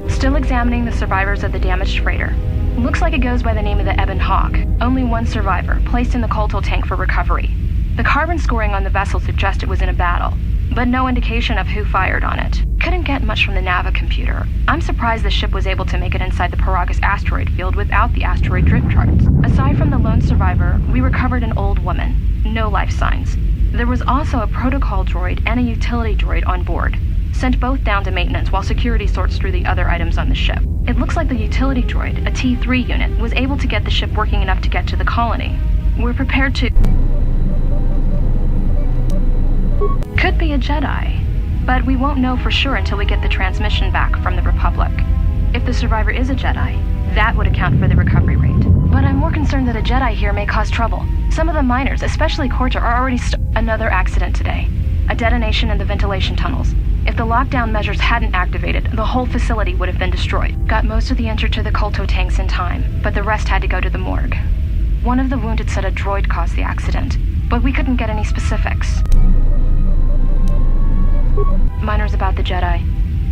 Still examining the survivors of the damaged freighter. Looks like it goes by the name of the Ebon Hawk. Only one survivor, placed in the Kotor tank for recovery. The carbon scoring on the vessel suggests it was in a battle, but no indication of who fired on it. Couldn't get much from the Nava computer. I'm surprised the ship was able to make it inside the Paragus asteroid field without the asteroid drift charts. Aside from the lone survivor, we recovered an old woman. No life signs. There was also a protocol droid and a utility droid on board. Sent both down to maintenance while security sorts through the other items on the ship. It looks like the utility droid, a T3 unit, was able to get the ship working enough to get to the colony. We're prepared to... Could be a Jedi, but we won't know for sure until we get the transmission back from the Republic. If the survivor is a Jedi, that would account for the recovery rate. But I'm more concerned that a Jedi here may cause trouble. Some of the miners, especially Kotor, are already Another accident today. A detonation in the ventilation tunnels. If the lockdown measures hadn't activated, the whole facility would have been destroyed. Got most of the injured to the Kotor tanks in time, but the rest had to go to the morgue. One of the wounded said a droid caused the accident, but we couldn't get any specifics. Miners about the Jedi.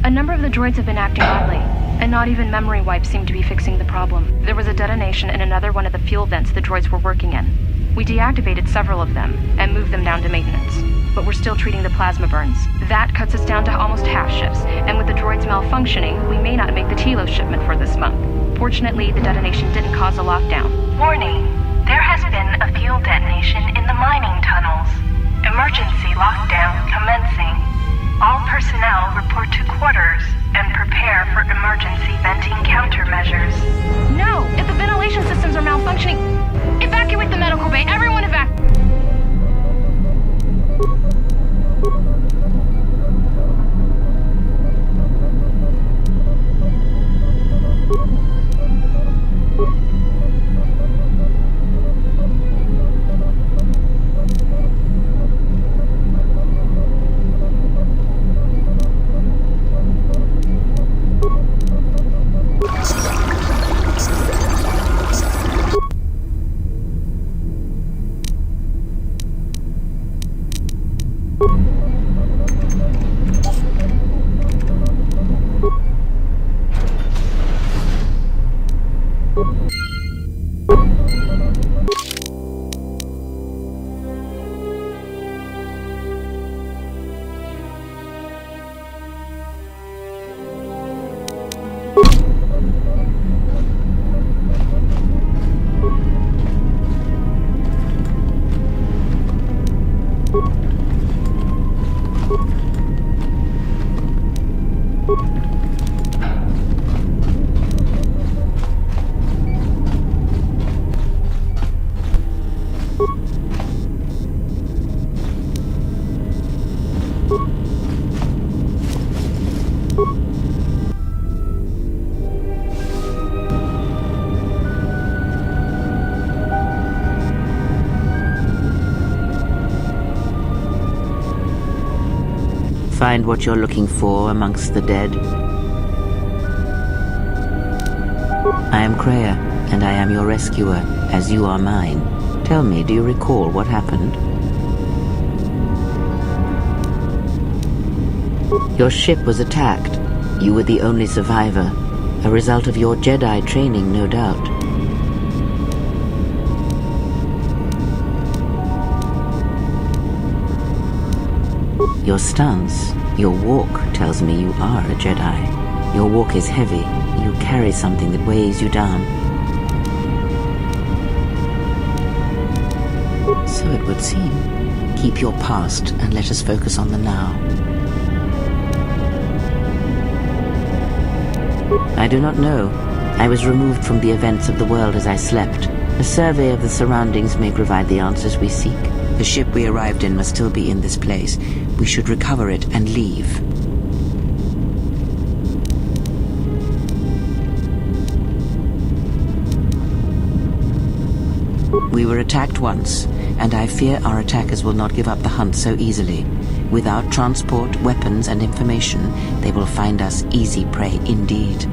A number of the droids have been acting oddly, and not even memory wipes seem to be fixing the problem. There was a detonation in another one of the fuel vents the droids were working in. We deactivated several of them and moved them down to maintenance. But we're still treating the plasma burns. That cuts us down to almost half shifts, and with the droids malfunctioning, we may not make the Tilo shipment for this month. Fortunately, the detonation didn't cause a lockdown. Warning, there has been a fuel detonation in the mining tunnels. Emergency lockdown commencing. All personnel report to quarters and prepare for emergency venting countermeasures. No! If the ventilation systems are malfunctioning, evacuate the medical bay. Everyone evacuate! find what you're looking for amongst the dead? I am Kreia, and I am your rescuer, as you are mine. Tell me, do you recall what happened? Your ship was attacked. You were the only survivor, a result of your Jedi training, no doubt. Your stance, your walk tells me you are a Jedi. Your walk is heavy. You carry something that weighs you down. So it would seem. Keep your past and let us focus on the now. I do not know. I was removed from the events of the world as I slept. A survey of the surroundings may provide the answers we seek. The ship we arrived in must still be in this place. We should recover it and leave. We were attacked once, and I fear our attackers will not give up the hunt so easily. Without transport, weapons, and information, they will find us easy prey indeed.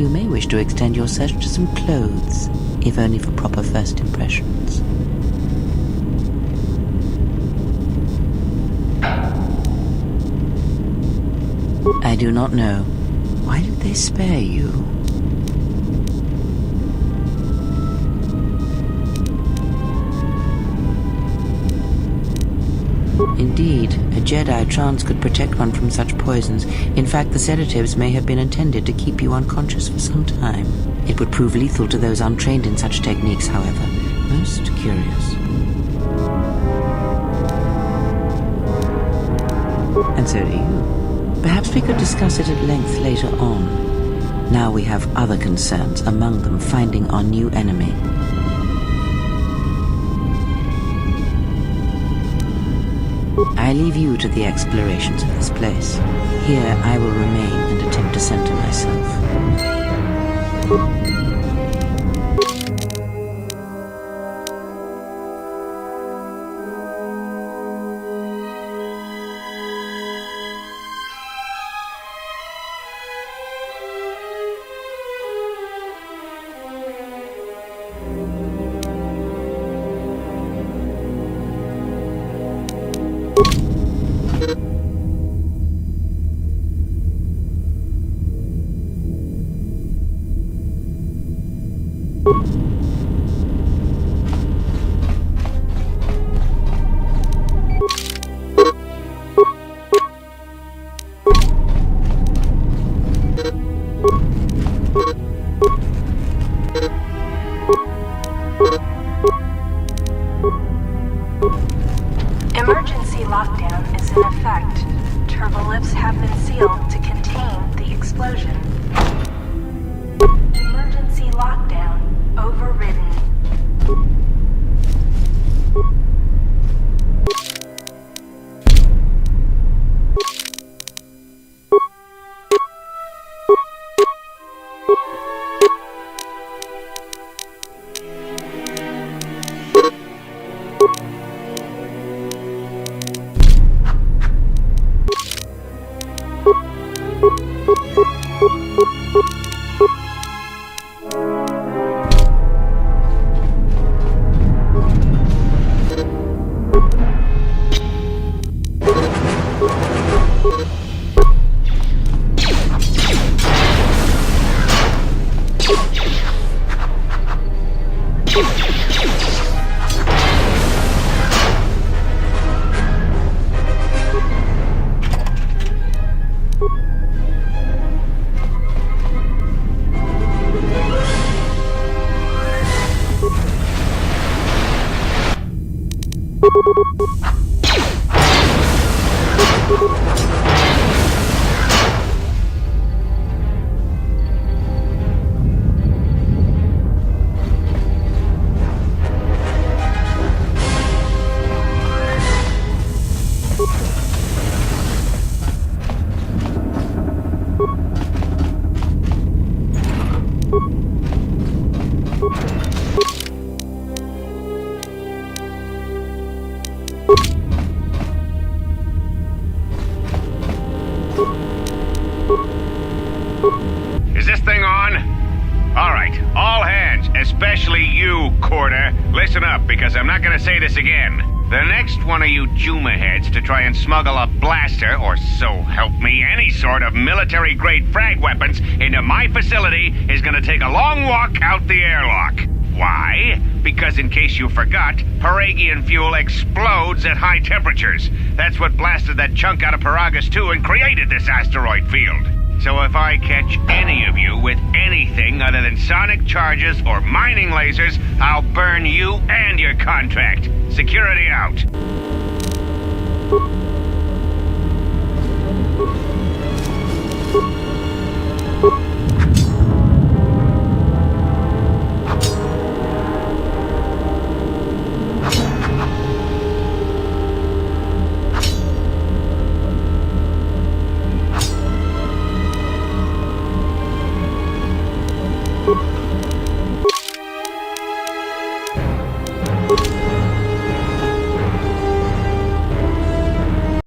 You may wish to extend your search to some clothes, if only for proper first impressions. I do not know. Why did they spare you? Indeed, a Jedi trance could protect one from such poisons. In fact, the sedatives may have been intended to keep you unconscious for some time. It would prove lethal to those untrained in such techniques, however. Most curious. And so do you. Perhaps we could discuss it at length later on. Now we have other concerns, among them finding our new enemy. I leave you to the explorations of this place. Here I will remain and attempt to center myself. Emergency lockdown is in effect. Turbolifts have been sealed to contain the explosion. Emergency lockdown overridden. You you, Kotor. Listen up, because I'm not gonna say this again. The next one of you Juma heads to try and smuggle a blaster, or so help me, any sort of military-grade frag weapons into my facility is gonna take a long walk out the airlock. Why? Because in case you forgot, Paragian fuel explodes at high temperatures. That's what blasted that chunk out of Paragus 2 and created this asteroid field. So if I catch any of you with anything other than sonic charges or mining lasers, I'll burn you and your contract. Security out.